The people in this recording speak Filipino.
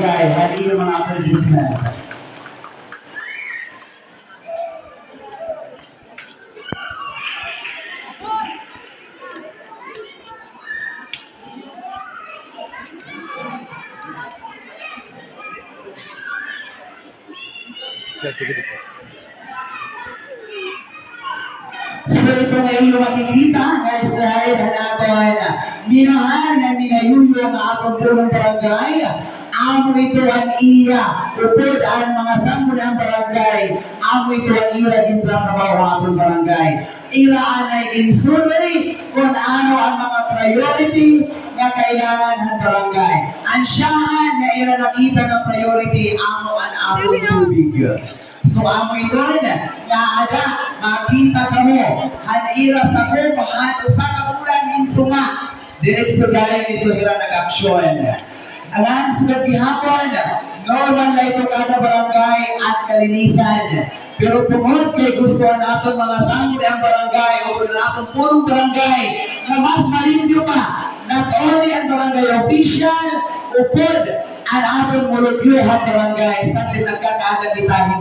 barangay, hali yung mga applaudisment. So ito ngayon yung makikita nga slide natin. Minahal na minayuyo ang atong punong barangay. Amo ito ang iya. Upod ang mga sangguniang barangay. Amo ito ang iya gintrabaho ang atong barangay. Iraan ay insulay kung ano ang mga priority nga kailangan ng barangay. Ansyahan na ira nakita ng priority amo ang atong tubig. So amoy doon, nga ada, makita ka mo, hanira sa ko, mahato sa kapulan, into nga. Diretso gaya ito hira nag-aksyon. Alam, sugat gihapon, normal na ito kada barangay at kalinisan. Pero tungod kay gusto natin mga sanggol ang barangay o natin purong barangay na mas malimpyo pa. Not only ang barangay official, upod ang ating mulupyuhan barangay sa nagkakaalam